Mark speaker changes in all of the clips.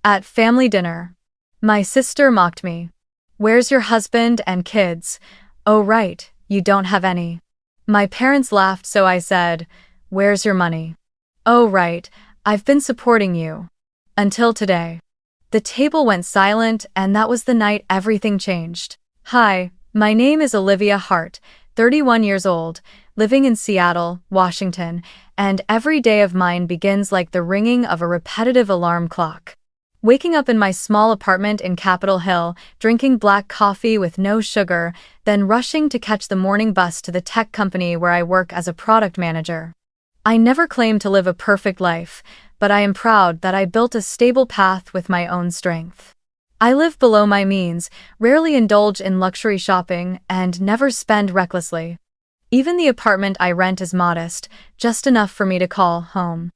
Speaker 1: At family dinner, my sister mocked me. "Where's your husband and kids? Oh right, you don't have any." My parents laughed, so I said, "Where's your money?" "Oh right, I've been supporting you." Until today. The table went silent, and that was the night everything changed. Hi, my name is Olivia Hart, 31 years old, living in Seattle, Washington, and every day of mine begins like the ringing of a repetitive alarm clock. Waking up in my small apartment in Capitol Hill, drinking black coffee with no sugar, then rushing to catch the morning bus to the tech company where I work as a product manager. I never claimed to live a perfect life, but I am proud that I built a stable path with my own strength. I live below my means, rarely indulge in luxury shopping, and never spend recklessly. Even the apartment I rent is modest, just enough for me to call home.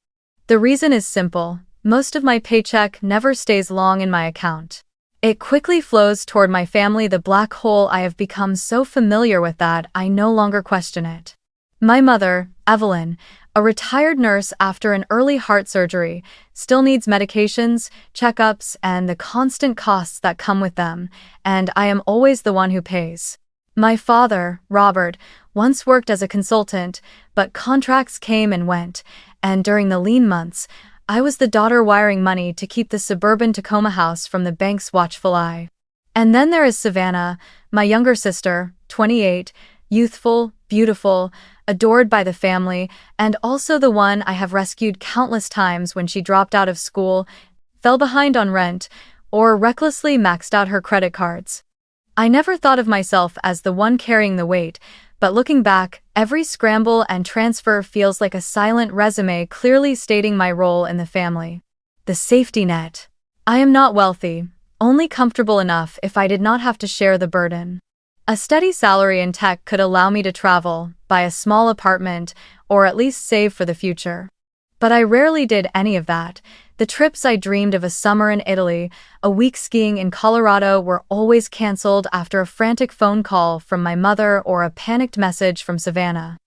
Speaker 1: The reason is simple. Most of my paycheck never stays long in my account. It quickly flows toward my family, the black hole I have become so familiar with that I no longer question it. My mother, Evelyn, a retired nurse after an early heart surgery, still needs medications, checkups, and the constant costs that come with them, and I am always the one who pays. My father, Robert, once worked as a consultant, but contracts came and went, and during the lean months, I was the daughter wiring money to keep the suburban Tacoma house from the bank's watchful eye. And then there is Savannah, my younger sister, 28, youthful, beautiful, adored by the family, and also the one I have rescued countless times when she dropped out of school, fell behind on rent, or recklessly maxed out her credit cards. I never thought of myself as the one carrying the weight, but looking back, every scramble and transfer feels like a silent resume clearly stating my role in the family. The safety net. I am not wealthy, only comfortable enough if I did not have to share the burden. A steady salary in tech could allow me to travel, buy a small apartment, or at least save for the future. But I rarely did any of that. The trips I dreamed of, a summer in Italy, a week skiing in Colorado, were always canceled after a frantic phone call from my mother or a panicked message from Savannah.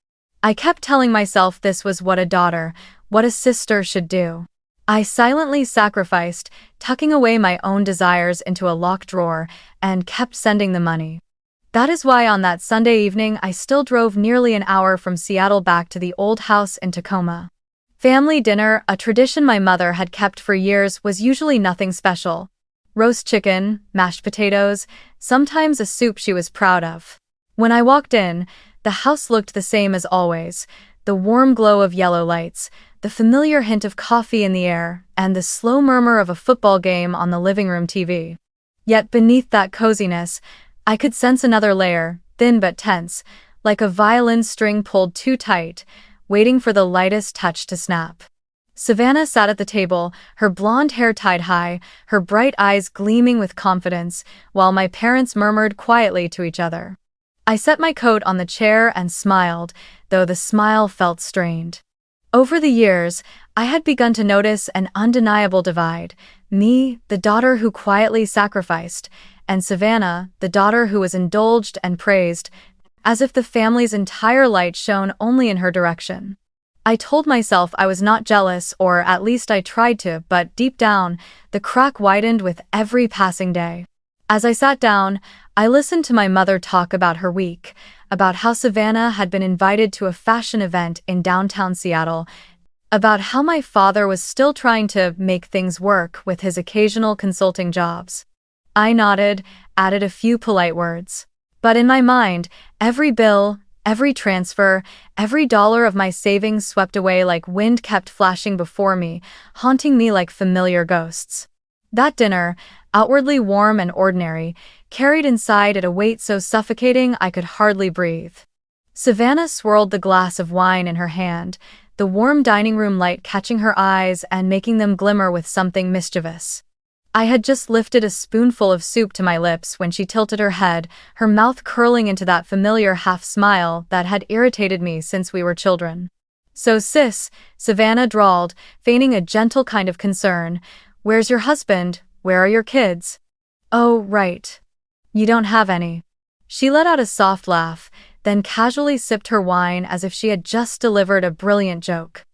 Speaker 1: I kept telling myself this was what a daughter, what a sister should do. I silently sacrificed, tucking away my own desires into a locked drawer, and kept sending the money. That is why on that Sunday evening I still drove nearly an hour from Seattle back to the old house in Tacoma. Family dinner, a tradition my mother had kept for years, was usually nothing special. Roast chicken, mashed potatoes, sometimes a soup she was proud of. When I walked in, the house looked the same as always, the warm glow of yellow lights, the familiar hint of coffee in the air, and the slow murmur of a football game on the living room TV. Yet beneath that coziness, I could sense another layer, thin but tense, like a violin string pulled too tight, waiting for the lightest touch to snap. Savannah sat at the table, her blonde hair tied high, her bright eyes gleaming with confidence, while my parents murmured quietly to each other. I set my coat on the chair and smiled, though the smile felt strained. Over the years, I had begun to notice an undeniable divide. Me, the daughter who quietly sacrificed, and Savannah, the daughter who was indulged and praised, as if the family's entire light shone only in her direction. I told myself I was not jealous, or at least I tried to, but deep down, the crack widened with every passing day. As I sat down, I listened to my mother talk about her week, about how Savannah had been invited to a fashion event in downtown Seattle, about how my father was still trying to make things work with his occasional consulting jobs. I nodded, added a few polite words. But in my mind, every bill, every transfer, every dollar of my savings swept away like wind kept flashing before me, haunting me like familiar ghosts. That dinner, outwardly warm and ordinary, carried inside it a weight so suffocating I could hardly breathe. Savannah swirled the glass of wine in her hand, the warm dining room light catching her eyes and making them glimmer with something mischievous. I had just lifted a spoonful of soup to my lips when she tilted her head, her mouth curling into that familiar half-smile that had irritated me since we were children. "So sis," Savannah drawled, feigning a gentle kind of concern, "where's your husband? Where are your kids?" "Oh, right. You don't have any." She let out a soft laugh, then casually sipped her wine as if she had just delivered a brilliant joke.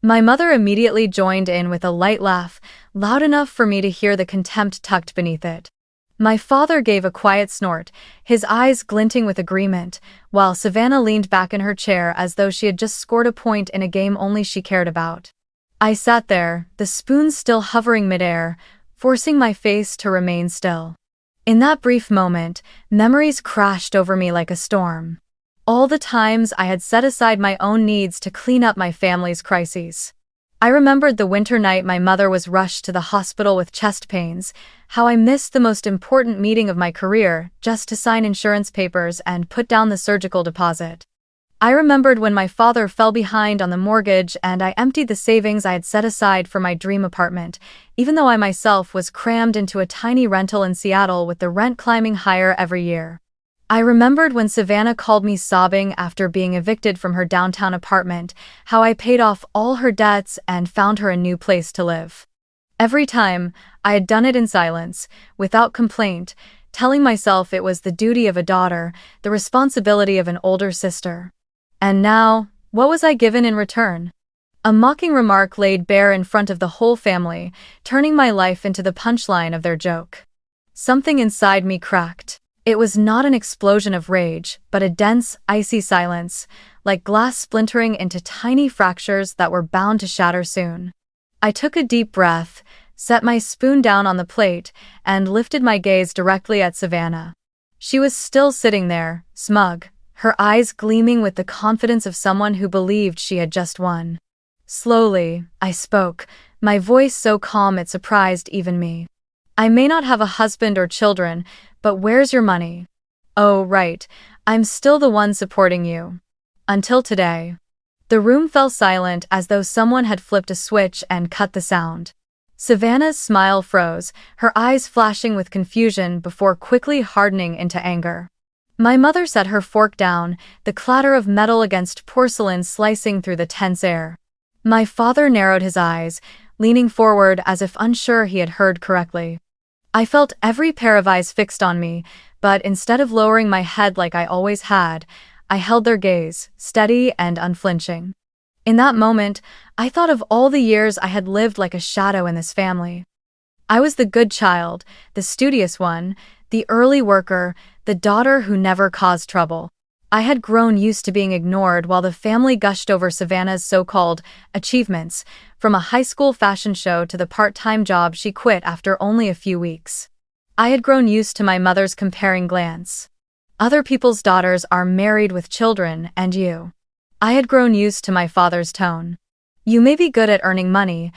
Speaker 1: My mother immediately joined in with a light laugh, loud enough for me to hear the contempt tucked beneath it. My father gave a quiet snort, his eyes glinting with agreement, while Savannah leaned back in her chair as though she had just scored a point in a game only she cared about. I sat there, the spoon still hovering midair, forcing my face to remain still. In that brief moment, memories crashed over me like a storm. All the times I had set aside my own needs to clean up my family's crises. I remembered the winter night my mother was rushed to the hospital with chest pains, how I missed the most important meeting of my career just to sign insurance papers and put down the surgical deposit. I remembered when my father fell behind on the mortgage and I emptied the savings I had set aside for my dream apartment, even though I myself was crammed into a tiny rental in Seattle with the rent climbing higher every year. I remembered when Savannah called me sobbing after being evicted from her downtown apartment, how I paid off all her debts and found her a new place to live. Every time, I had done it in silence, without complaint, telling myself it was the duty of a daughter, the responsibility of an older sister. And now, what was I given in return? A mocking remark laid bare in front of the whole family, turning my life into the punchline of their joke. Something inside me cracked. It was not an explosion of rage, but a dense, icy silence, like glass splintering into tiny fractures that were bound to shatter soon. I took a deep breath, set my spoon down on the plate, and lifted my gaze directly at Savannah. She was still sitting there, smug, her eyes gleaming with the confidence of someone who believed she had just won. Slowly, I spoke, my voice so calm it surprised even me. I may not have a husband or children, but where's your money? Oh, right, I'm still the one supporting you. Until today. The room fell silent as though someone had flipped a switch and cut the sound. Savannah's smile froze, her eyes flashing with confusion before quickly hardening into anger. My mother set her fork down, the clatter of metal against porcelain slicing through the tense air. My father narrowed his eyes, leaning forward as if unsure he had heard correctly. I felt every pair of eyes fixed on me, but instead of lowering my head like I always had, I held their gaze, steady and unflinching. In that moment, I thought of all the years I had lived like a shadow in this family. I was the good child, the studious one, the early worker, the daughter who never caused trouble. I had grown used to being ignored while the family gushed over Savannah's so-called achievements, from a high school fashion show to the part-time job she quit after only a few weeks. I had grown used to my mother's comparing glance. Other people's daughters are married with children, and you. I had grown used to my father's tone. You may be good at earning money,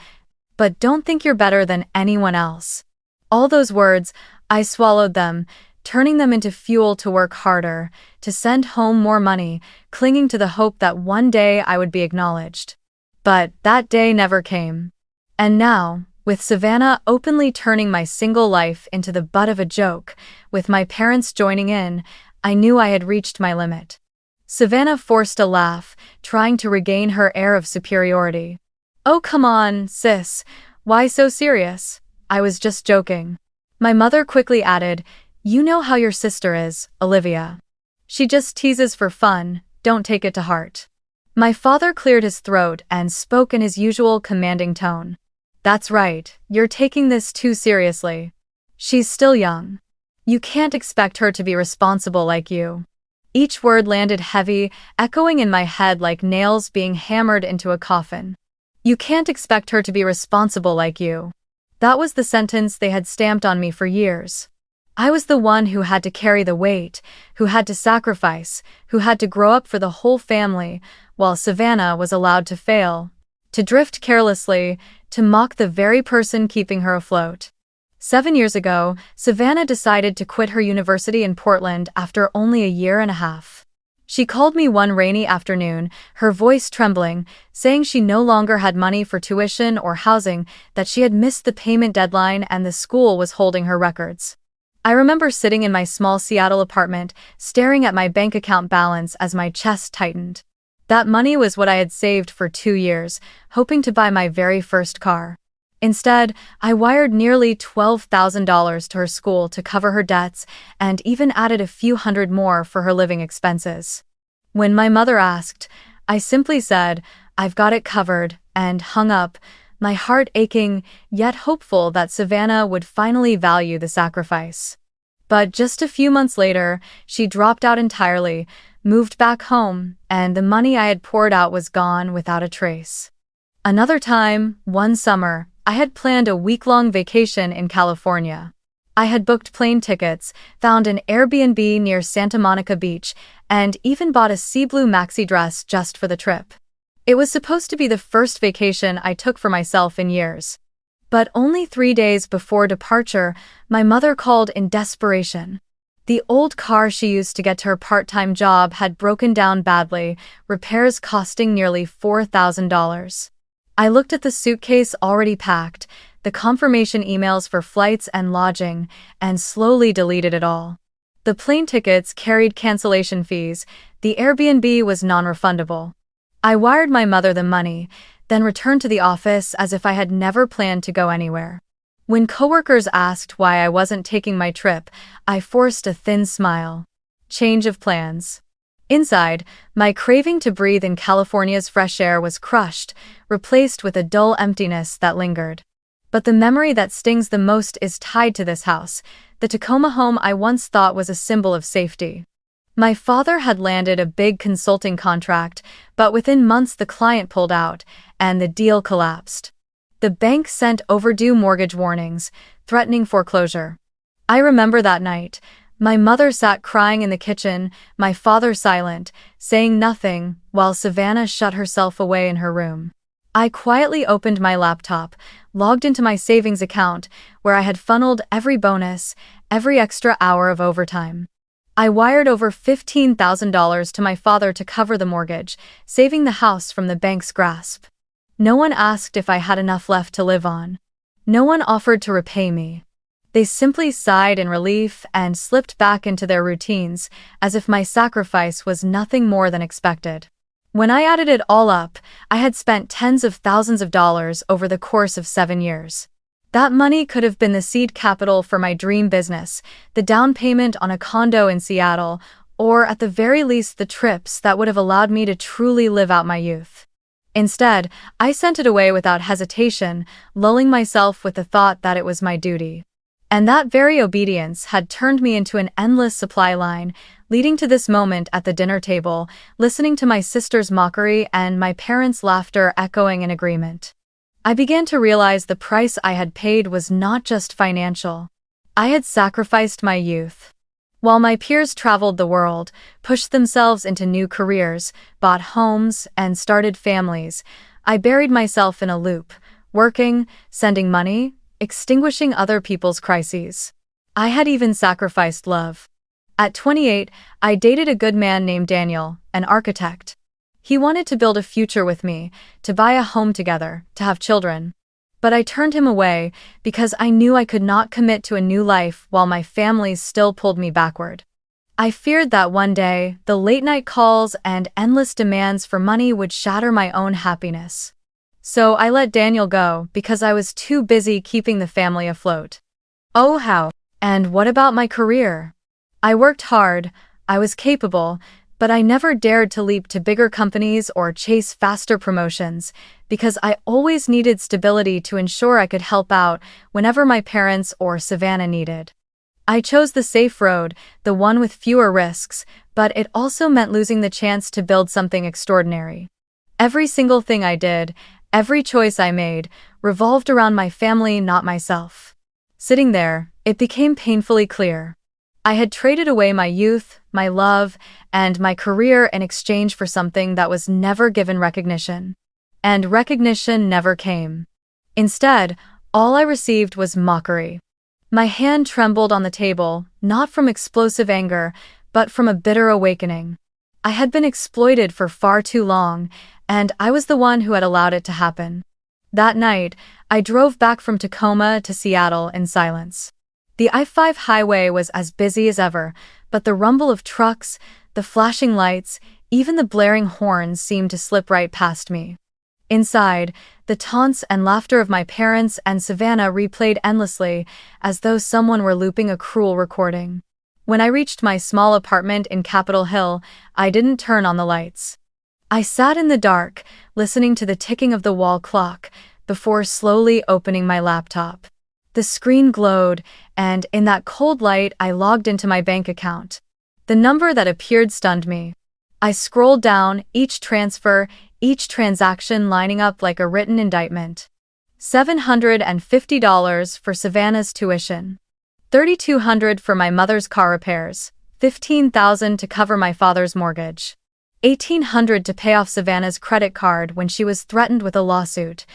Speaker 1: but don't think you're better than anyone else. All those words, I swallowed them, turning them into fuel to work harder, to send home more money, clinging to the hope that one day I would be acknowledged. But that day never came. And now, with Savannah openly turning my single life into the butt of a joke, with my parents joining in, I knew I had reached my limit. Savannah forced a laugh, trying to regain her air of superiority. Oh, come on, sis. Why so serious? I was just joking. My mother quickly added, you know how your sister is, Olivia. She just teases for fun, don't take it to heart. My father cleared his throat and spoke in his usual commanding tone. That's right, you're taking this too seriously. She's still young. You can't expect her to be responsible like you. Each word landed heavy, echoing in my head like nails being hammered into a coffin. You can't expect her to be responsible like you. That was the sentence they had stamped on me for years. I was the one who had to carry the weight, who had to sacrifice, who had to grow up for the whole family, while Savannah was allowed to fail, to drift carelessly, to mock the very person keeping her afloat. 7 years ago, Savannah decided to quit her university in Portland after only a year and a half. She called me one rainy afternoon, her voice trembling, saying she no longer had money for tuition or housing, that she had missed the payment deadline and the school was holding her records. I remember sitting in my small Seattle apartment, staring at my bank account balance as my chest tightened. That money was what I had saved for 2 years, hoping to buy my very first car. Instead, I wired nearly $12,000 to her school to cover her debts and even added a few hundred more for her living expenses. When my mother asked, I simply said, I've got it covered, and hung up, my heart aching, yet hopeful that Savannah would finally value the sacrifice. But just a few months later, she dropped out entirely, moved back home, and the money I had poured out was gone without a trace. Another time, one summer, I had planned a week-long vacation in California. I had booked plane tickets, found an Airbnb near Santa Monica Beach, and even bought a sea blue maxi dress just for the trip. It was supposed to be the first vacation I took for myself in years. But only 3 days before departure, my mother called in desperation. The old car she used to get to her part-time job had broken down badly, repairs costing nearly $4,000. I looked at the suitcase already packed, the confirmation emails for flights and lodging, and slowly deleted it all. The plane tickets carried cancellation fees, the Airbnb was non-refundable. I wired my mother the money, then returned to the office as if I had never planned to go anywhere. When coworkers asked why I wasn't taking my trip, I forced a thin smile. Change of plans. Inside, my craving to breathe in California's fresh air was crushed, replaced with a dull emptiness that lingered. But the memory that stings the most is tied to this house, the Tacoma home I once thought was a symbol of safety. My father had landed a big consulting contract, but within months the client pulled out, and the deal collapsed. The bank sent overdue mortgage warnings, threatening foreclosure. I remember that night. My mother sat crying in the kitchen, my father silent, saying nothing, while Savannah shut herself away in her room. I quietly opened my laptop, logged into my savings account, where I had funneled every bonus, every extra hour of overtime. I wired over $15,000 to my father to cover the mortgage, saving the house from the bank's grasp. No one asked if I had enough left to live on. No one offered to repay me. They simply sighed in relief and slipped back into their routines, as if my sacrifice was nothing more than expected. When I added it all up, I had spent tens of thousands of dollars over the course of 7 years. That money could have been the seed capital for my dream business, the down payment on a condo in Seattle, or at the very least the trips that would have allowed me to truly live out my youth. Instead, I sent it away without hesitation, lulling myself with the thought that it was my duty. And that very obedience had turned me into an endless supply line, leading to this moment at the dinner table, listening to my sister's mockery and my parents' laughter echoing in agreement. I began to realize the price I had paid was not just financial. I had sacrificed my youth. While my peers traveled the world, pushed themselves into new careers, bought homes, and started families, I buried myself in a loop, working, sending money, extinguishing other people's crises. I had even sacrificed love. At 28, I dated a good man named Daniel, an architect. He wanted to build a future with me, to buy a home together, to have children. But I turned him away because I knew I could not commit to a new life while my family still pulled me backward. I feared that one day, the late-night calls and endless demands for money would shatter my own happiness. So I let Daniel go because I was too busy keeping the family afloat. Oh how! And what about my career? I worked hard, I was capable, but I never dared to leap to bigger companies or chase faster promotions because I always needed stability to ensure I could help out whenever my parents or Savannah needed. I chose the safe road, the one with fewer risks, but it also meant losing the chance to build something extraordinary. Every single thing I did, every choice I made, revolved around my family, not myself. Sitting there, it became painfully clear. I had traded away my youth, my love, and my career in exchange for something that was never given recognition. And recognition never came. Instead, all I received was mockery. My hand trembled on the table, not from explosive anger, but from a bitter awakening. I had been exploited for far too long, and I was the one who had allowed it to happen. That night, I drove back from Tacoma to Seattle in silence. The I-5 highway was as busy as ever, but the rumble of trucks, the flashing lights, even the blaring horns seemed to slip right past me. Inside, the taunts and laughter of my parents and Savannah replayed endlessly, as though someone were looping a cruel recording. When I reached my small apartment in Capitol Hill, I didn't turn on the lights. I sat in the dark, listening to the ticking of the wall clock, before slowly opening my laptop. The screen glowed, and in that cold light I logged into my bank account. The number that appeared stunned me. I scrolled down, each transfer, each transaction lining up like a written indictment. $750 for Savannah's tuition. $3,200 for my mother's car repairs. $15,000 to cover my father's mortgage. $1,800 to pay off Savannah's credit card when she was threatened with a lawsuit.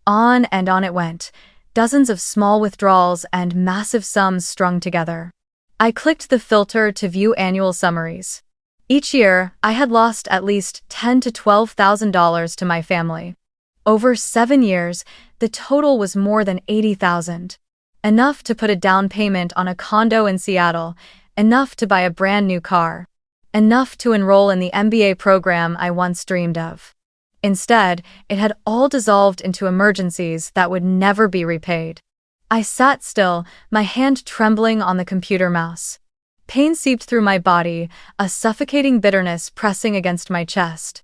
Speaker 1: On and on it went. Dozens of small withdrawals and massive sums strung together. I clicked the filter to view annual summaries. Each year, I had lost at least $10,000 to $12,000 to my family. Over 7 years, the total was more than $80,000. Enough to put a down payment on a condo in Seattle, enough to buy a brand new car, enough to enroll in the MBA program I once dreamed of. Instead, it had all dissolved into emergencies that would never be repaid. I sat still, my hand trembling on the computer mouse. Pain seeped through my body, a suffocating bitterness pressing against my chest.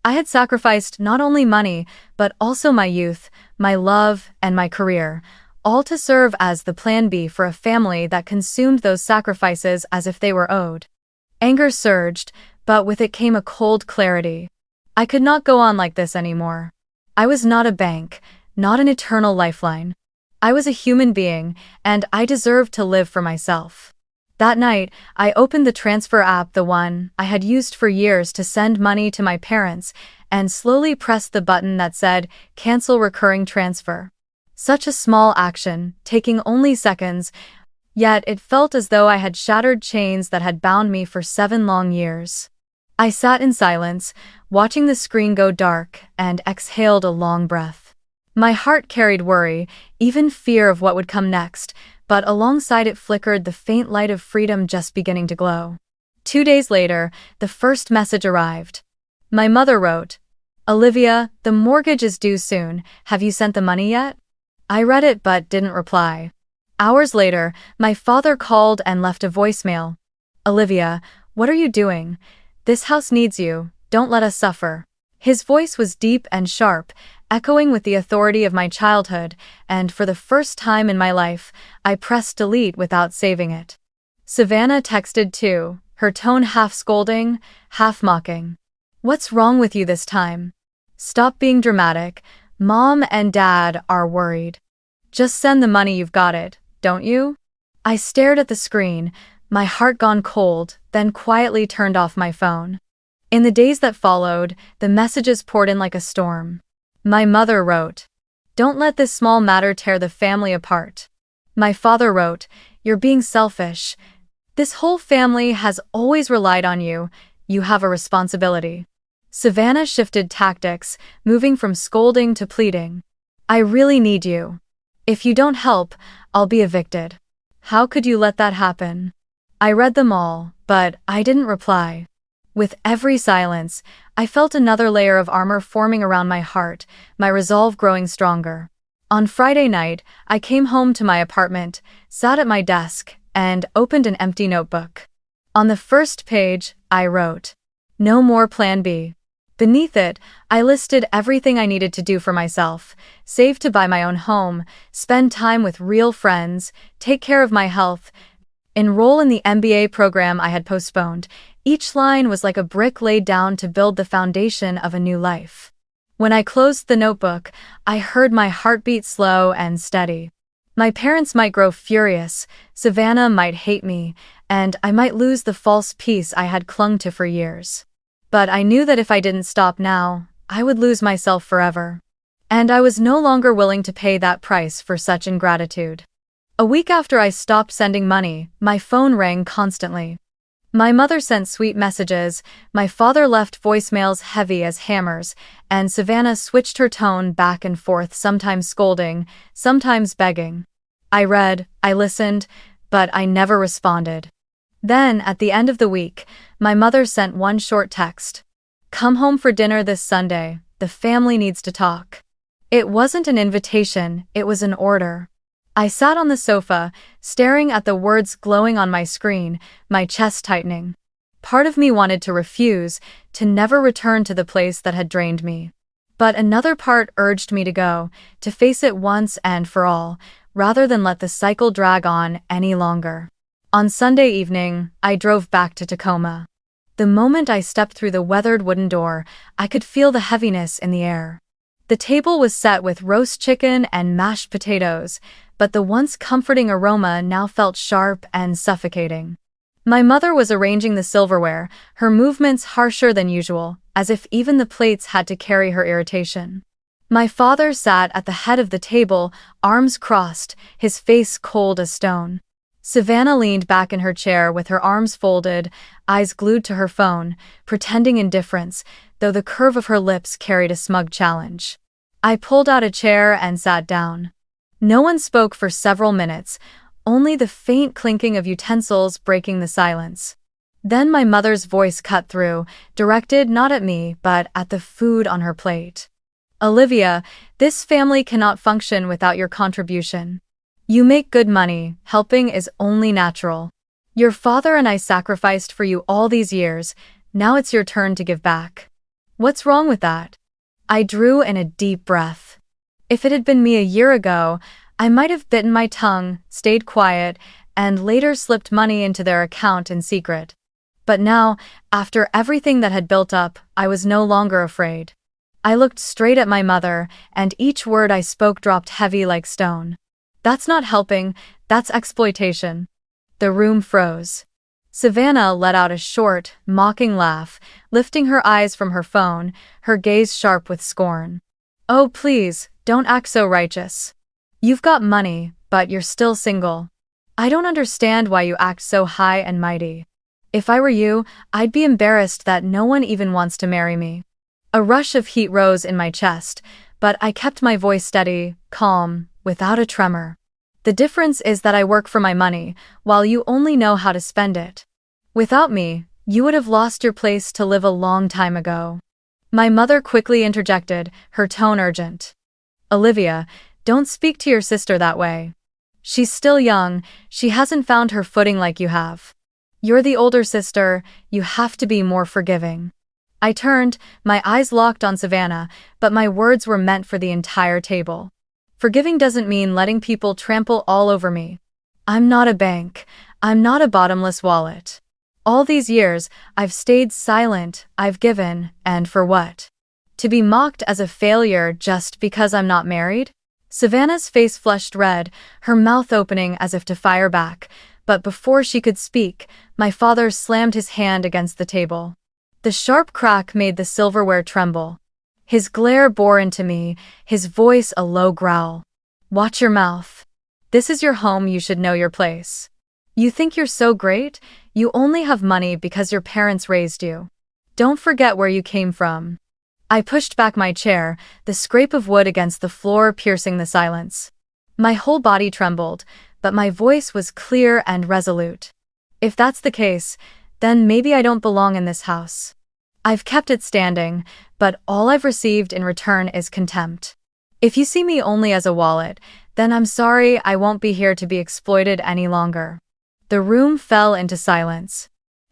Speaker 1: I had sacrificed not only money, but also my youth, my love, and my career, all to serve as the plan B for a family that consumed those sacrifices as if they were owed. Anger surged, but with it came a cold clarity. I could not go on like this anymore. I was not a bank, not an eternal lifeline. I was a human being, and I deserved to live for myself. That night, I opened the transfer app, the one I had used for years to send money to my parents, and slowly pressed the button that said, "Cancel recurring transfer." Such a small action, taking only seconds, yet it felt as though I had shattered chains that had bound me for 7 long years. I sat in silence, watching the screen go dark, and exhaled a long breath. My heart carried worry, even fear of what would come next, but alongside it flickered the faint light of freedom just beginning to glow. 2 days later, the first message arrived. My mother wrote, "Olivia, the mortgage is due soon. Have you sent the money yet?" I read it but didn't reply. Hours later, my father called and left a voicemail. "Olivia, what are you doing? This house needs you. Don't let us suffer." His voice was deep and sharp, echoing with the authority of my childhood, and for the first time in my life, I pressed delete without saving it. Savannah texted too, her tone half scolding, half mocking. "What's wrong with you this time? Stop being dramatic. Mom and Dad are worried. Just send the money, you've got it, don't you?" I stared at the screen, my heart gone cold, then quietly turned off my phone. In the days that followed, the messages poured in like a storm. My mother wrote, "Don't let this small matter tear the family apart." My father wrote, "You're being selfish. This whole family has always relied on you. You have a responsibility." Savannah shifted tactics, moving from scolding to pleading. "I really need you. If you don't help, I'll be evicted. How could you let that happen?" I read them all, but I didn't reply. With every silence, I felt another layer of armor forming around my heart, my resolve growing stronger. On Friday night, I came home to my apartment, sat at my desk, and opened an empty notebook. On the first page, I wrote, "No more Plan B." Beneath it, I listed everything I needed to do for myself: save to buy my own home, spend time with real friends, take care of my health, enroll in the MBA program I had postponed. Each line was like a brick laid down to build the foundation of a new life. When I closed the notebook, I heard my heartbeat slow and steady. My parents might grow furious, Savannah might hate me, and I might lose the false peace I had clung to for years. But I knew that if I didn't stop now, I would lose myself forever. And I was no longer willing to pay that price for such ingratitude. A week after I stopped sending money, my phone rang constantly. My mother sent sweet messages, my father left voicemails heavy as hammers, and Savannah switched her tone back and forth, sometimes scolding, sometimes begging. I read, I listened, but I never responded. Then, at the end of the week, my mother sent one short text. "Come home for dinner this Sunday, the family needs to talk." It wasn't an invitation, it was an order. I sat on the sofa, staring at the words glowing on my screen, my chest tightening. Part of me wanted to refuse, to never return to the place that had drained me. But another part urged me to go, to face it once and for all, rather than let the cycle drag on any longer. On Sunday evening, I drove back to Tacoma. The moment I stepped through the weathered wooden door, I could feel the heaviness in the air. The table was set with roast chicken and mashed potatoes, but the once comforting aroma now felt sharp and suffocating. My mother was arranging the silverware, her movements harsher than usual, as if even the plates had to carry her irritation. My father sat at the head of the table, arms crossed, his face cold as stone. Savannah leaned back in her chair with her arms folded, eyes glued to her phone, pretending indifference, though the curve of her lips carried a smug challenge. I pulled out a chair and sat down. No one spoke for several minutes, only the faint clinking of utensils breaking the silence. Then my mother's voice cut through, directed not at me but at the food on her plate. "Olivia, this family cannot function without your contribution. You make good money, helping is only natural. Your father and I sacrificed for you all these years, now it's your turn to give back. What's wrong with that?" I drew in a deep breath. If it had been me a year ago, I might have bitten my tongue, stayed quiet, and later slipped money into their account in secret. But now, after everything that had built up, I was no longer afraid. I looked straight at my mother, and each word I spoke dropped heavy like stone. "That's not helping, that's exploitation." The room froze. Savannah let out a short, mocking laugh, lifting her eyes from her phone, her gaze sharp with scorn. "Oh, please, don't act so righteous. You've got money, but you're still single. I don't understand why you act so high and mighty. If I were you, I'd be embarrassed that no one even wants to marry me." A rush of heat rose in my chest, but I kept my voice steady, calm, without a tremor. "The difference is that I work for my money, while you only know how to spend it. Without me, you would have lost your place to live a long time ago." My mother quickly interjected, her tone urgent. "Olivia, don't speak to your sister that way. She's still young, she hasn't found her footing like you have. You're the older sister, you have to be more forgiving." I turned, my eyes locked on Savannah, but my words were meant for the entire table. Forgiving doesn't mean letting people trample all over me. I'm not a bank, I'm not a bottomless wallet. All these years, I've stayed silent, I've given, and for what? To be mocked as a failure just because I'm not married? Savannah's face flushed red, her mouth opening as if to fire back, but before she could speak, my father slammed his hand against the table. The sharp crack made the silverware tremble. His glare bore into me, his voice a low growl. "Watch your mouth. This is your home, you should know your place. You think you're so great? You only have money because your parents raised you. Don't forget where you came from." I pushed back my chair, the scrape of wood against the floor piercing the silence. My whole body trembled, but my voice was clear and resolute. "If that's the case, then maybe I don't belong in this house. I've kept it standing, but all I've received in return is contempt. If you see me only as a wallet, then I'm sorry, I won't be here to be exploited any longer." The room fell into silence.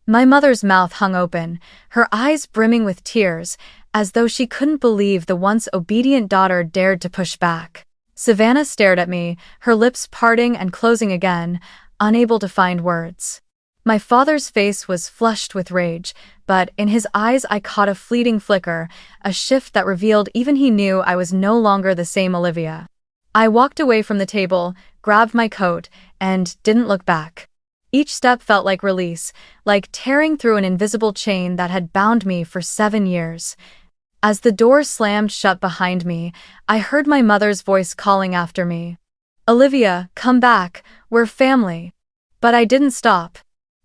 Speaker 1: My mother's mouth hung open, her eyes brimming with tears, as though she couldn't believe the once obedient daughter dared to push back. Savannah stared at me, her lips parting and closing again, unable to find words. My father's face was flushed with rage, but in his eyes I caught a fleeting flicker, a shift that revealed even he knew I was no longer the same Olivia. I walked away from the table, grabbed my coat, and didn't look back. Each step felt like release, like tearing through an invisible chain that had bound me for 7 years. As the door slammed shut behind me, I heard my mother's voice calling after me. "Olivia, come back, we're family." But I didn't stop.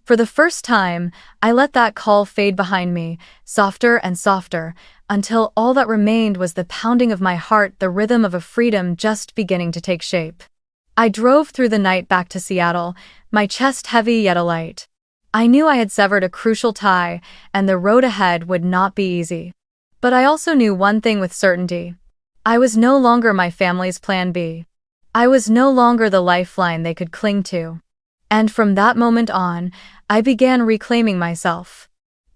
Speaker 1: For the first time, I let that call fade behind me, softer and softer, until all that remained was the pounding of my heart, the rhythm of a freedom just beginning to take shape. I drove through the night back to Seattle, my chest heavy yet alight. I knew I had severed a crucial tie, and the road ahead would not be easy. But I also knew one thing with certainty. I was no longer my family's plan B. I was no longer the lifeline they could cling to. And from that moment on, I began reclaiming myself.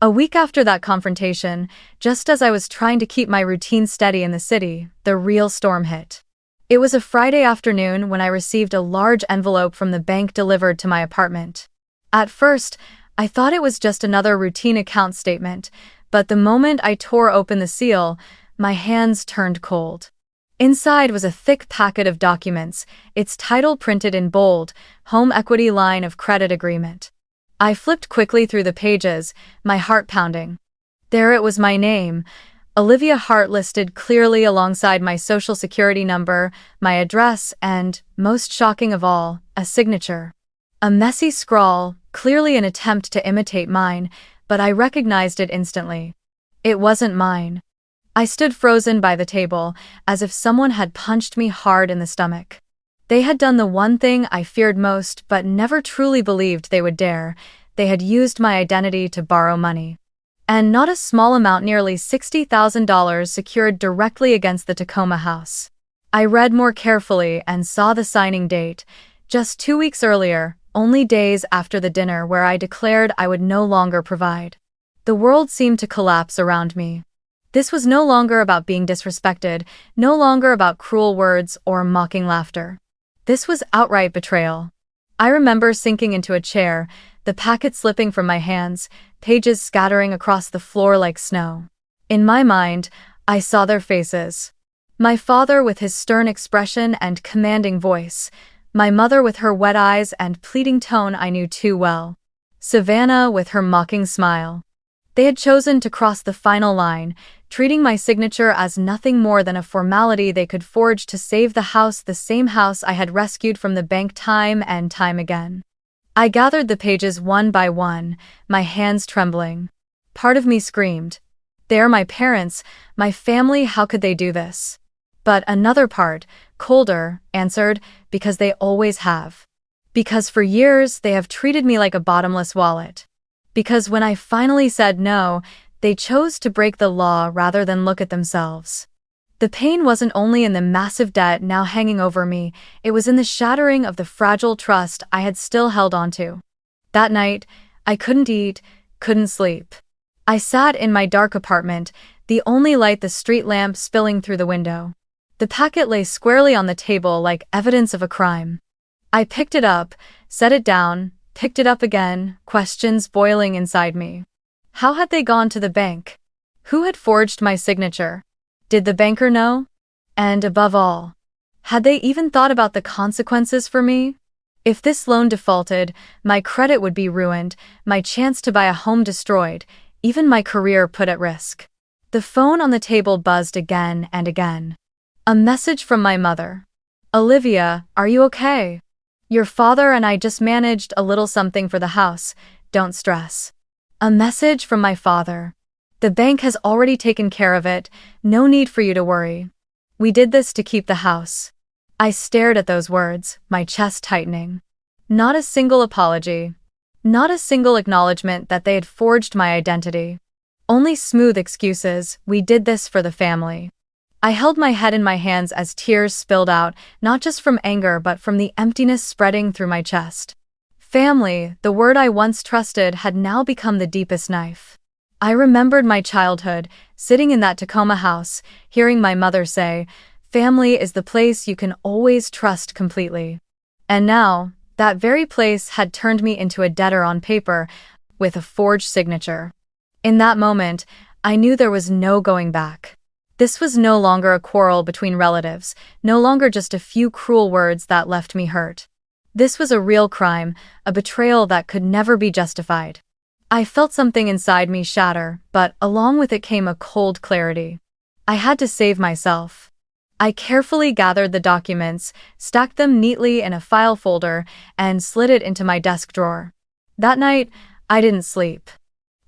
Speaker 1: A week after that confrontation, just as I was trying to keep my routine steady in the city, the real storm hit. It was a Friday afternoon when I received a large envelope from the bank delivered to my apartment. At first, I thought it was just another routine account statement, but the moment I tore open the seal, my hands turned cold. Inside was a thick packet of documents, its title printed in bold, Home Equity Line of Credit Agreement. I flipped quickly through the pages, my heart pounding. There it was, my name, Olivia Hart, listed clearly alongside my social security number, my address, and, most shocking of all, a signature. A messy scrawl, clearly an attempt to imitate mine, but I recognized it instantly. It wasn't mine. I stood frozen by the table, as if someone had punched me hard in the stomach. They had done the one thing I feared most but never truly believed they would dare. They had used my identity to borrow money. And not a small amount, nearly $60,000 secured directly against the Tacoma house. I read more carefully and saw the signing date, just 2 weeks earlier, only days after the dinner where I declared I would no longer provide. The world seemed to collapse around me. This was no longer about being disrespected, no longer about cruel words or mocking laughter. This was outright betrayal. I remember sinking into a chair, the packet slipping from my hands, pages scattering across the floor like snow. In my mind, I saw their faces. My father with his stern expression and commanding voice, my mother with her wet eyes and pleading tone I knew too well, Savannah with her mocking smile. They had chosen to cross the final line, treating my signature as nothing more than a formality they could forge to save the house, the same house I had rescued from the bank time and time again. I gathered the pages one by one, my hands trembling. Part of me screamed, "They're my parents, my family, how could they do this?" But another part, colder, answered, "Because they always have. Because for years they have treated me like a bottomless wallet. Because when I finally said no, they chose to break the law rather than look at themselves." The pain wasn't only in the massive debt now hanging over me, it was in the shattering of the fragile trust I had still held onto. That night, I couldn't eat, couldn't sleep. I sat in my dark apartment, the only light the street lamp spilling through the window. The packet lay squarely on the table like evidence of a crime. I picked it up, set it down, picked it up again, questions boiling inside me. How had they gone to the bank? Who had forged my signature? Did the banker know? And above all, had they even thought about the consequences for me? If this loan defaulted, my credit would be ruined, my chance to buy a home destroyed, even my career put at risk. The phone on the table buzzed again and again. A message from my mother. "Olivia, are you okay? Your father and I just managed a little something for the house, don't stress." A message from my father. "The bank has already taken care of it, no need for you to worry. We did this to keep the house." I stared at those words, my chest tightening. Not a single apology. Not a single acknowledgement that they had forged my identity. Only smooth excuses, "We did this for the family." I held my head in my hands as tears spilled out, not just from anger but from the emptiness spreading through my chest. Family, the word I once trusted, had now become the deepest knife. I remembered my childhood, sitting in that Tacoma house, hearing my mother say, "Family is the place you can always trust completely." And now, that very place had turned me into a debtor on paper, with a forged signature. In that moment, I knew there was no going back. This was no longer a quarrel between relatives, no longer just a few cruel words that left me hurt. This was a real crime, a betrayal that could never be justified. I felt something inside me shatter, but along with it came a cold clarity. I had to save myself. I carefully gathered the documents, stacked them neatly in a file folder, and slid it into my desk drawer. That night, I didn't sleep.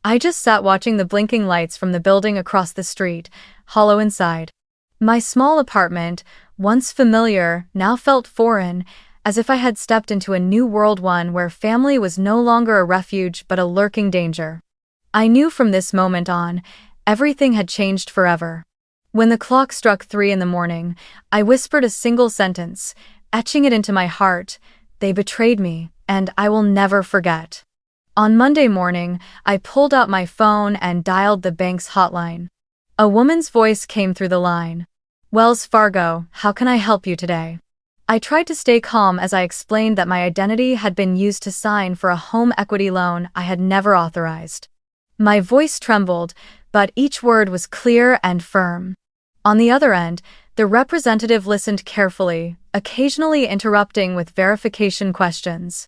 Speaker 1: I just sat watching the blinking lights from the building across the street, hollow inside. My small apartment, once familiar, now felt foreign, as if I had stepped into a new world, one where family was no longer a refuge but a lurking danger. I knew from this moment on, everything had changed forever. When the clock struck 3 in the morning, I whispered a single sentence, etching it into my heart: "They betrayed me, and I will never forget." On Monday morning, I pulled out my phone and dialed the bank's hotline. A woman's voice came through the line. "Wells Fargo, how can I help you today?" I tried to stay calm as I explained that my identity had been used to sign for a home equity loan I had never authorized. My voice trembled, but each word was clear and firm. On the other end, the representative listened carefully, occasionally interrupting with verification questions.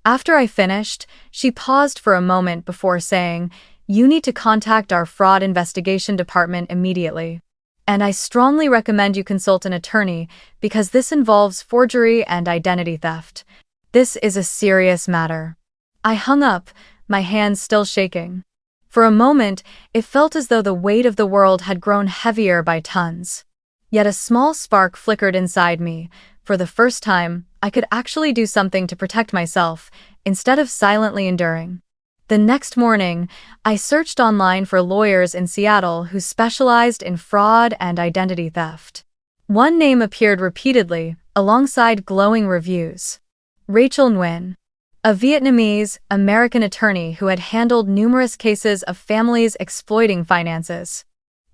Speaker 1: After I finished, she paused for a moment before saying, "You need to contact our fraud investigation department immediately. And I strongly recommend you consult an attorney because this involves forgery and identity theft. This is a serious matter." I hung up, my hands still shaking. For a moment, it felt as though the weight of the world had grown heavier by tons. Yet a small spark flickered inside me. For the first time, I could actually do something to protect myself, instead of silently enduring. The next morning, I searched online for lawyers in Seattle who specialized in fraud and identity theft. One name appeared repeatedly, alongside glowing reviews. Rachel Nguyen, a Vietnamese-American attorney who had handled numerous cases of families exploiting finances.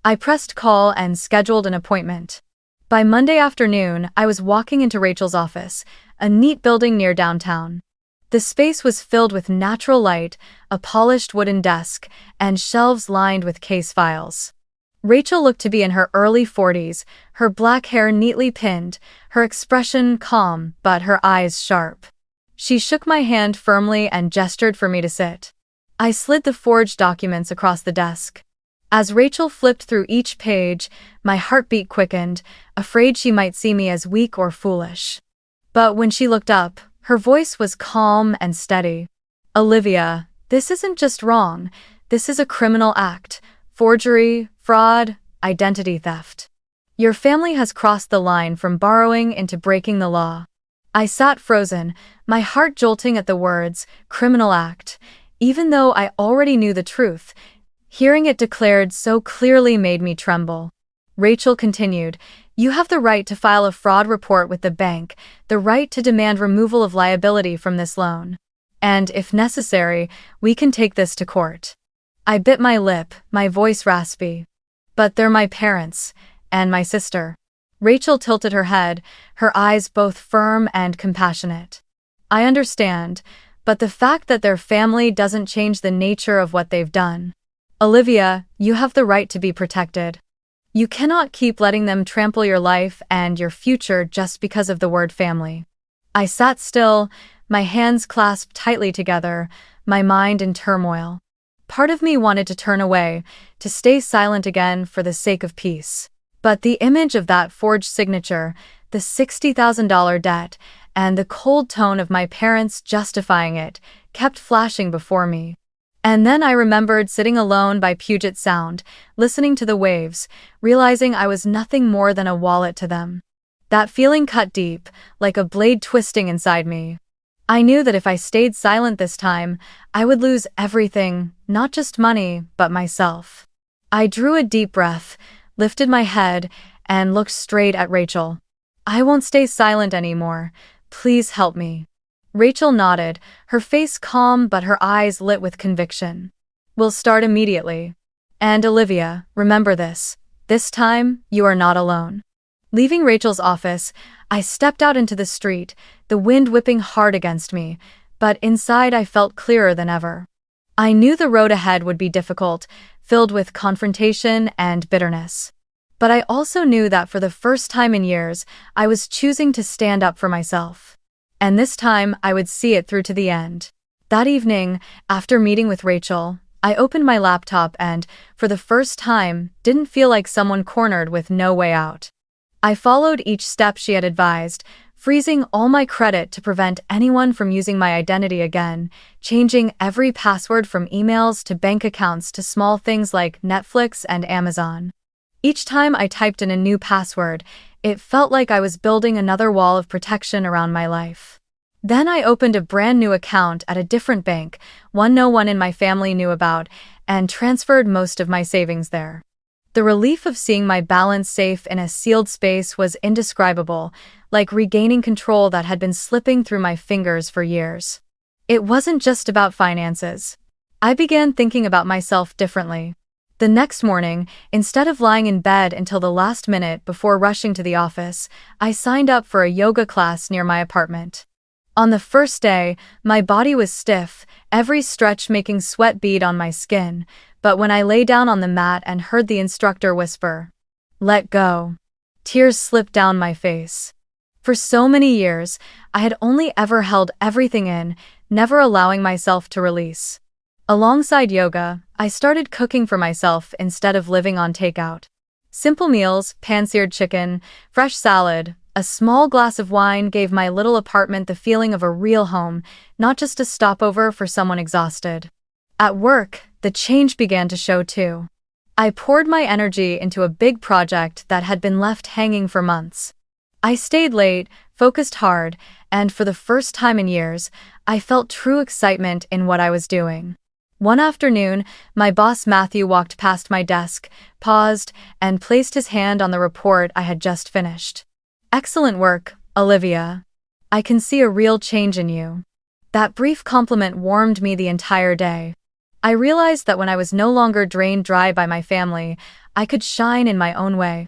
Speaker 1: I pressed call and scheduled an appointment. By Monday afternoon, I was walking into Rachel's office, a neat building near downtown. The space was filled with natural light, a polished wooden desk, and shelves lined with case files. Rachel looked to be in her early 40s, her black hair neatly pinned, her expression calm but her eyes sharp. She shook my hand firmly and gestured for me to sit. I slid the forged documents across the desk. As Rachel flipped through each page, my heartbeat quickened, afraid she might see me as weak or foolish. But when she looked up, her voice was calm and steady. "Olivia, this isn't just wrong. This is a criminal act. Forgery, fraud, identity theft. Your family has crossed the line from borrowing into breaking the law." I sat frozen, my heart jolting at the words, "criminal act." Even though I already knew the truth, hearing it declared so clearly made me tremble. Rachel continued, "You have the right to file a fraud report with the bank, the right to demand removal of liability from this loan. And, if necessary, we can take this to court." I bit my lip, my voice raspy. "But they're my parents, and my sister." Rachel tilted her head, her eyes both firm and compassionate. "I understand, but the fact that their family doesn't change the nature of what they've done. Olivia, you have the right to be protected. You cannot keep letting them trample your life and your future just because of the word family." I sat still, my hands clasped tightly together, my mind in turmoil. Part of me wanted to turn away, to stay silent again for the sake of peace. But the image of that forged signature, the $60,000 debt, and the cold tone of my parents justifying it, kept flashing before me. And then I remembered sitting alone by Puget Sound, listening to the waves, realizing I was nothing more than a wallet to them. That feeling cut deep, like a blade twisting inside me. I knew that if I stayed silent this time, I would lose everything, not just money, but myself. I drew a deep breath, lifted my head, and looked straight at Rachel. "I won't stay silent anymore. Please help me." Rachel nodded, her face calm but her eyes lit with conviction. "We'll start immediately. And Olivia, remember this. This time, you are not alone." Leaving Rachel's office, I stepped out into the street, the wind whipping hard against me, but inside I felt clearer than ever. I knew the road ahead would be difficult, filled with confrontation and bitterness. But I also knew that for the first time in years, I was choosing to stand up for myself. And this time, I would see it through to the end. That evening, after meeting with Rachel, I opened my laptop and, for the first time, didn't feel like someone cornered with no way out. I followed each step she had advised, freezing all my credit to prevent anyone from using my identity again, changing every password from emails to bank accounts to small things like Netflix and Amazon. Each time I typed in a new password, it felt like I was building another wall of protection around my life. Then I opened a brand new account at a different bank, one no one in my family knew about, and transferred most of my savings there. The relief of seeing my balance safe in a sealed space was indescribable, like regaining control that had been slipping through my fingers for years. It wasn't just about finances. I began thinking about myself differently. The next morning, instead of lying in bed until the last minute before rushing to the office, I signed up for a yoga class near my apartment. On the first day, my body was stiff, every stretch making sweat bead on my skin, but when I lay down on the mat and heard the instructor whisper, "Let go," tears slipped down my face. For so many years, I had only ever held everything in, never allowing myself to release. Alongside yoga, I started cooking for myself instead of living on takeout. Simple meals, pan-seared chicken, fresh salad, a small glass of wine gave my little apartment the feeling of a real home, not just a stopover for someone exhausted. At work, the change began to show too. I poured my energy into a big project that had been left hanging for months. I stayed late, focused hard, and for the first time in years, I felt true excitement in what I was doing. One afternoon, my boss Matthew walked past my desk, paused, and placed his hand on the report I had just finished. "Excellent work, Olivia. I can see a real change in you." That brief compliment warmed me the entire day. I realized that when I was no longer drained dry by my family, I could shine in my own way.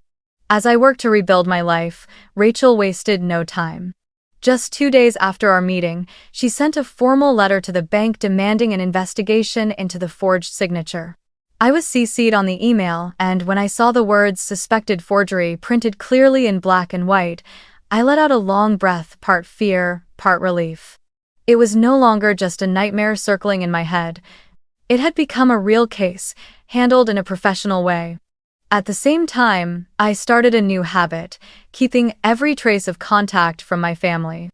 Speaker 1: As I worked to rebuild my life, Rachel wasted no time. Just 2 days after our meeting, she sent a formal letter to the bank demanding an investigation into the forged signature. I was CC'd on the email, and when I saw the words "suspected forgery" printed clearly in black and white, I let out a long breath, part fear, part relief. It was no longer just a nightmare circling in my head. It had become a real case, handled in a professional way. At the same time, I started a new habit, keeping every trace of contact from my family.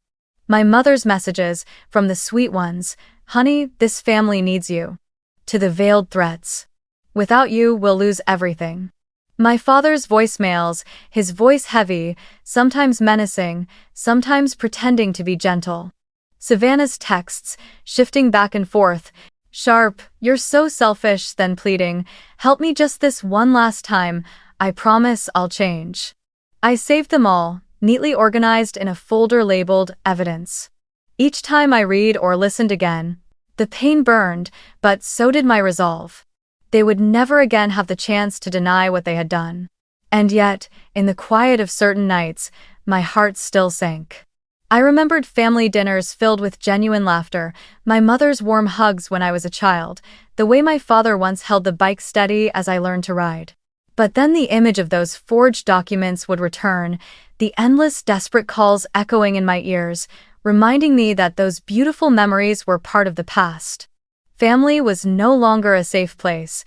Speaker 1: My mother's messages, from the sweet ones, "Honey, this family needs you," to the veiled threats, "Without you, we'll lose everything." My father's voicemails, his voice heavy, sometimes menacing, sometimes pretending to be gentle. Savannah's texts, shifting back and forth, sharp, "You're so selfish," then pleading, "Help me just this one last time, I promise I'll change." I saved them all, neatly organized in a folder labeled "Evidence." Each time I read or listened again, the pain burned, but so did my resolve. They would never again have the chance to deny what they had done. And yet, in the quiet of certain nights, my heart still sank. I remembered family dinners filled with genuine laughter, my mother's warm hugs when I was a child, the way my father once held the bike steady as I learned to ride. But then the image of those forged documents would return, the endless desperate calls echoing in my ears, reminding me that those beautiful memories were part of the past. Family was no longer a safe place.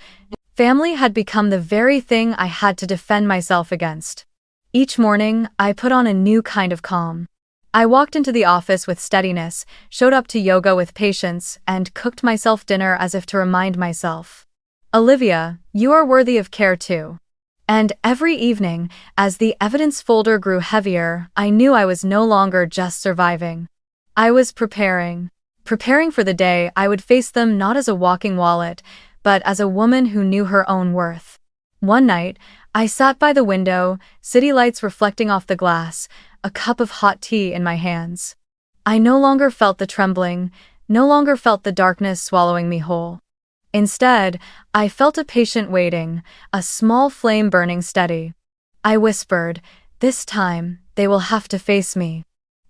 Speaker 1: Family had become the very thing I had to defend myself against. Each morning, I put on a new kind of calm. I walked into the office with steadiness, showed up to yoga with patience, and cooked myself dinner as if to remind myself, "Olivia, you are worthy of care too." And every evening, as the evidence folder grew heavier, I knew I was no longer just surviving. I was preparing for the day I would face them not as a walking wallet, but as a woman who knew her own worth. One night, I sat by the window, city lights reflecting off the glass, a cup of hot tea in my hands. I no longer felt the trembling, no longer felt the darkness swallowing me whole. Instead, I felt a patient waiting, a small flame burning steady. I whispered, "This time, they will have to face me.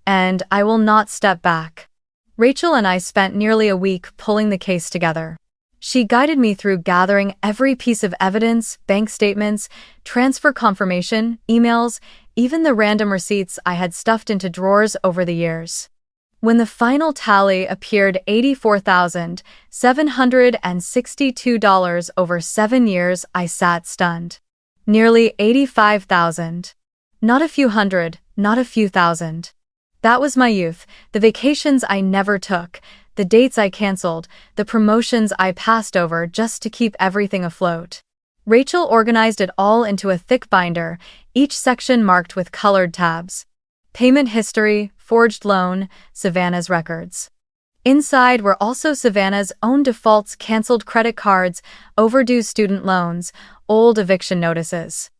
Speaker 1: And I will not step back." Rachel and I spent nearly a week pulling the case together. She guided me through gathering every piece of evidence, bank statements, transfer confirmation, emails, even the random receipts I had stuffed into drawers over the years. When the final tally appeared, $84,762 over 7 years, I sat stunned. Nearly $85,000. Not a few hundred, not a few thousand. That was my youth, the vacations I never took, the dates I canceled, the promotions I passed over just to keep everything afloat. Rachel organized it all into a thick binder, each section marked with colored tabs. Payment history, forged loan, Savannah's records. Inside were also Savannah's own defaults, canceled credit cards, overdue student loans, old eviction notices.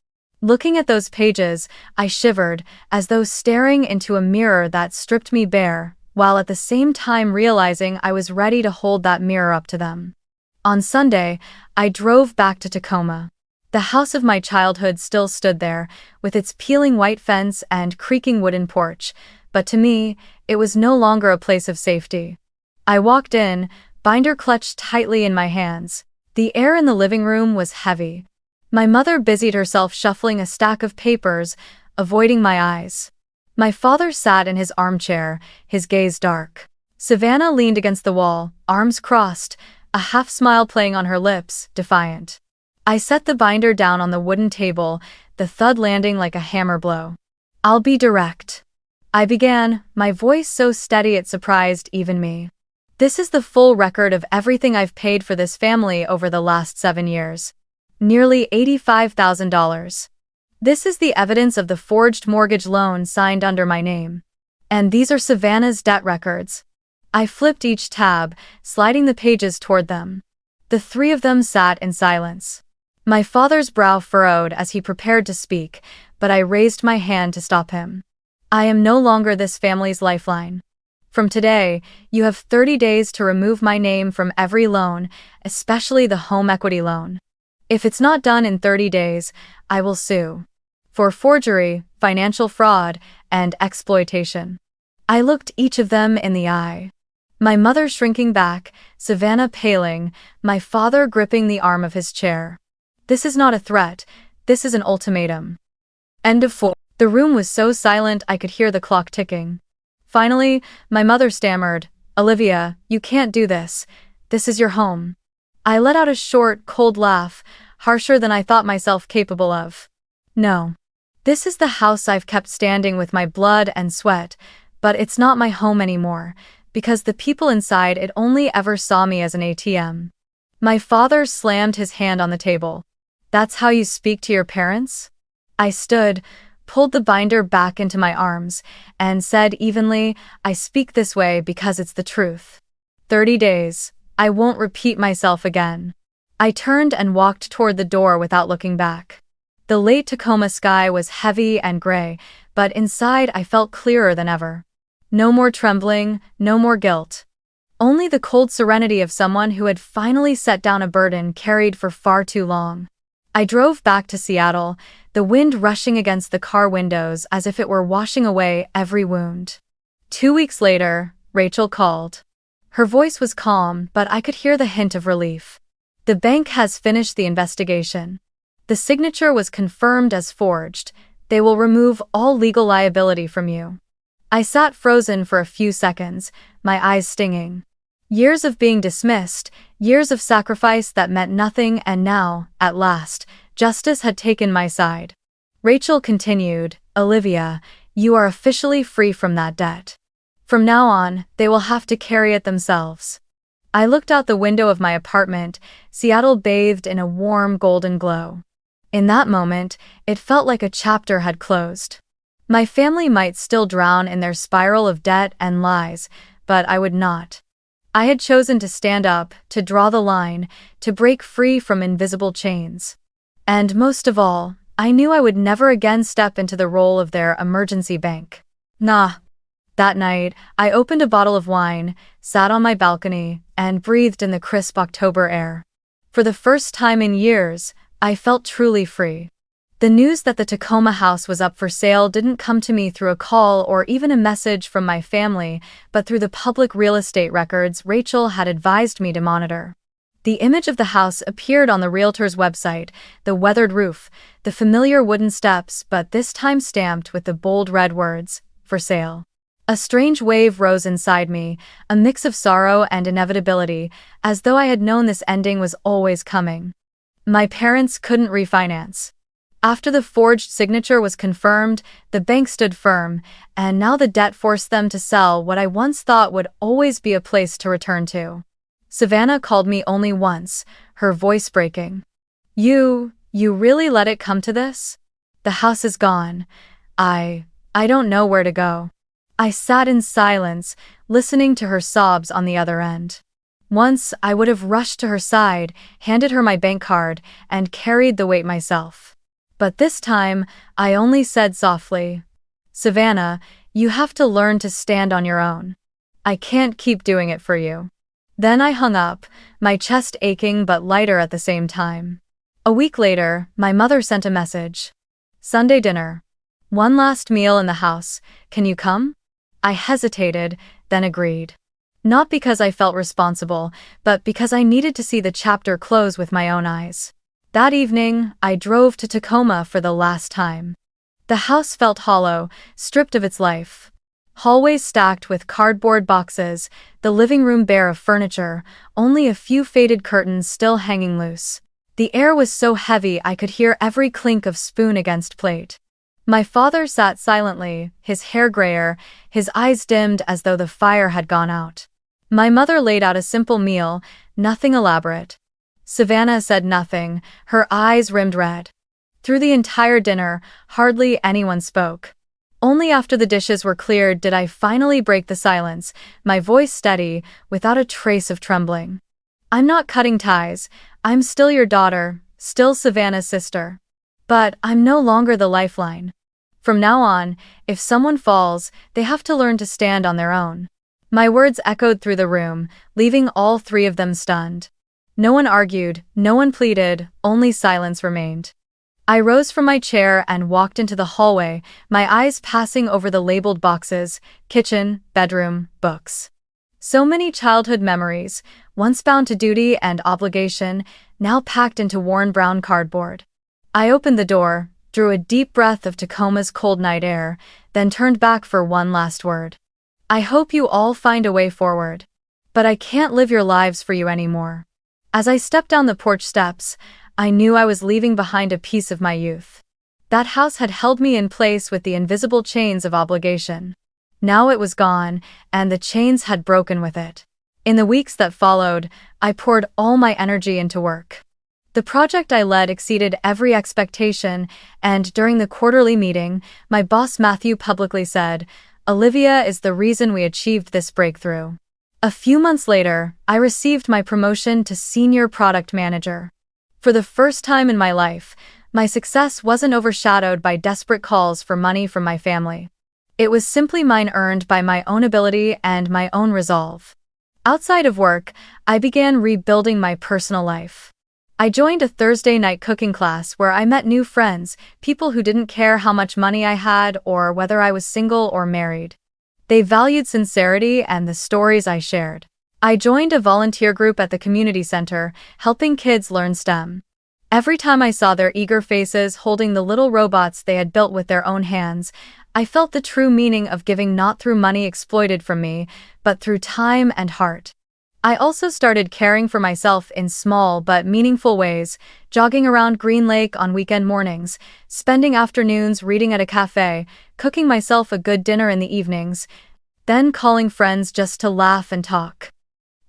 Speaker 1: Looking at those pages, I shivered, as though staring into a mirror that stripped me bare, while at the same time realizing I was ready to hold that mirror up to them. On Sunday, I drove back to Tacoma. The house of my childhood still stood there, with its peeling white fence and creaking wooden porch, but to me, it was no longer a place of safety. I walked in, binder clutched tightly in my hands. The air in the living room was heavy. My mother busied herself shuffling a stack of papers, avoiding my eyes. My father sat in his armchair, his gaze dark. Savannah leaned against the wall, arms crossed, a half-smile playing on her lips, defiant. I set the binder down on the wooden table, the thud landing like a hammer blow. "I'll be direct," I began, my voice so steady it surprised even me. "This is the full record of everything I've paid for this family over the last 7 years. Nearly $85,000. This is the evidence of the forged mortgage loan signed under my name. And these are Savannah's debt records." I flipped each tab, sliding the pages toward them. The three of them sat in silence. My father's brow furrowed as he prepared to speak, but I raised my hand to stop him. "I am no longer this family's lifeline. From today, you have 30 days to remove my name from every loan, especially the home equity loan. If it's not done in 30 days, I will sue. For forgery, financial fraud, and exploitation." I looked each of them in the eye. My mother shrinking back, Savannah paling, my father gripping the arm of his chair. "This is not a threat, this is an ultimatum." End of 4. The room was so silent I could hear the clock ticking. Finally, my mother stammered, "Olivia, you can't do this. This is your home." I let out a short, cold laugh, harsher than I thought myself capable of. "No. This is the house I've kept standing with my blood and sweat, but it's not my home anymore, because the people inside it only ever saw me as an ATM." My father slammed his hand on the table. "That's how you speak to your parents?" I stood, pulled the binder back into my arms, and said evenly, "I speak this way because it's the truth. 30 days. I won't repeat myself again." I turned and walked toward the door without looking back. The late Tacoma sky was heavy and gray, but inside I felt clearer than ever. No more trembling, no more guilt. Only the cold serenity of someone who had finally set down a burden carried for far too long. I drove back to Seattle, the wind rushing against the car windows as if it were washing away every wound. 2 weeks later, Rachel called. Her voice was calm, but I could hear the hint of relief. "The bank has finished the investigation. The signature was confirmed as forged. They will remove all legal liability from you." I sat frozen for a few seconds, my eyes stinging. Years of being dismissed, years of sacrifice that meant nothing, and now, at last, justice had taken my side. Rachel continued, "Olivia, you are officially free from that debt. From now on, they will have to carry it themselves." I looked out the window of my apartment, Seattle bathed in a warm golden glow. In that moment, it felt like a chapter had closed. My family might still drown in their spiral of debt and lies, but I would not. I had chosen to stand up, to draw the line, to break free from invisible chains. And most of all, I knew I would never again step into the role of their emergency bank. That night, I opened a bottle of wine, sat on my balcony, and breathed in the crisp October air. For the first time in years, I felt truly free. The news that the Tacoma house was up for sale didn't come to me through a call or even a message from my family, but through the public real estate records Rachel had advised me to monitor. The image of the house appeared on the realtor's website, the weathered roof, the familiar wooden steps, but this time stamped with the bold red words, "For sale." A strange wave rose inside me, a mix of sorrow and inevitability, as though I had known this ending was always coming. My parents couldn't refinance. After the forged signature was confirmed, the bank stood firm, and now the debt forced them to sell what I once thought would always be a place to return to. Savannah called me only once, her voice breaking. You really let it come to this? The house is gone. I don't know where to go." I sat in silence, listening to her sobs on the other end. Once, I would have rushed to her side, handed her my bank card, and carried the weight myself. But this time, I only said softly, "Savannah, you have to learn to stand on your own. I can't keep doing it for you. Then I hung up, my chest aching but lighter at the same time. A week later, my mother sent a message. Sunday dinner. One last meal in the house. Can you come? I hesitated, then agreed. Not because I felt responsible, but because I needed to see the chapter close with my own eyes. That evening, I drove to Tacoma for the last time. The house felt hollow, stripped of its life. Hallways stacked with cardboard boxes, the living room bare of furniture, only a few faded curtains still hanging loose. The air was so heavy I could hear every clink of spoon against plate. My father sat silently, his hair grayer, his eyes dimmed as though the fire had gone out. My mother laid out a simple meal, nothing elaborate. Savannah said nothing, her eyes rimmed red. Through the entire dinner, hardly anyone spoke. Only after the dishes were cleared did I finally break the silence, my voice steady, without a trace of trembling. I'm not cutting ties, I'm still your daughter, still Savannah's sister. But I'm no longer the lifeline. From now on, if someone falls, they have to learn to stand on their own. My words echoed through the room, leaving all three of them stunned. No one argued, no one pleaded, only silence remained. I rose from my chair and walked into the hallway, my eyes passing over the labeled boxes, kitchen, bedroom, books. So many childhood memories, once bound to duty and obligation, now packed into worn brown cardboard. I opened the door, drew a deep breath of Tacoma's cold night air, then turned back for one last word. I hope you all find a way forward. But I can't live your lives for you anymore. As I stepped down the porch steps, I knew I was leaving behind a piece of my youth. That house had held me in place with the invisible chains of obligation. Now it was gone, and the chains had broken with it. In the weeks that followed, I poured all my energy into work. The project I led exceeded every expectation, and during the quarterly meeting, my boss Matthew publicly said, "Olivia is the reason we achieved this breakthrough." A few months later, I received my promotion to Senior Product Manager. For the first time in my life, my success wasn't overshadowed by desperate calls for money from my family. It was simply mine, earned by my own ability and my own resolve. Outside of work, I began rebuilding my personal life. I joined a Thursday night cooking class where I met new friends, people who didn't care how much money I had or whether I was single or married. They valued sincerity and the stories I shared. I joined a volunteer group at the community center, helping kids learn STEM. Every time I saw their eager faces holding the little robots they had built with their own hands, I felt the true meaning of giving, not through money exploited from me, but through time and heart. I also started caring for myself in small but meaningful ways, jogging around Green Lake on weekend mornings, spending afternoons reading at a cafe, cooking myself a good dinner in the evenings, then calling friends just to laugh and talk.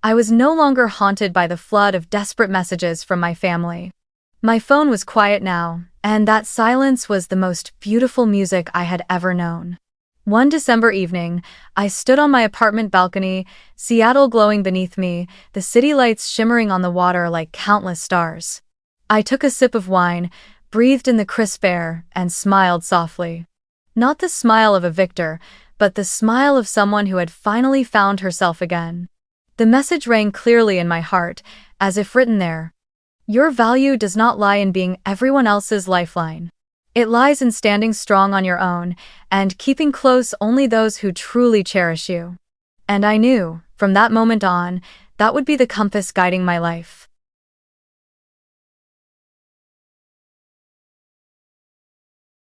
Speaker 1: I was no longer haunted by the flood of desperate messages from my family. My phone was quiet now, and that silence was the most beautiful music I had ever known. One December evening, I stood on my apartment balcony, Seattle glowing beneath me, the city lights shimmering on the water like countless stars. I took a sip of wine, breathed in the crisp air, and smiled softly. Not the smile of a victor, but the smile of someone who had finally found herself again. The message rang clearly in my heart, as if written there. Your value does not lie in being everyone else's lifeline. It lies in standing strong on your own, and keeping close only those who truly cherish you. And I knew, from that moment on, that would be the compass guiding my life.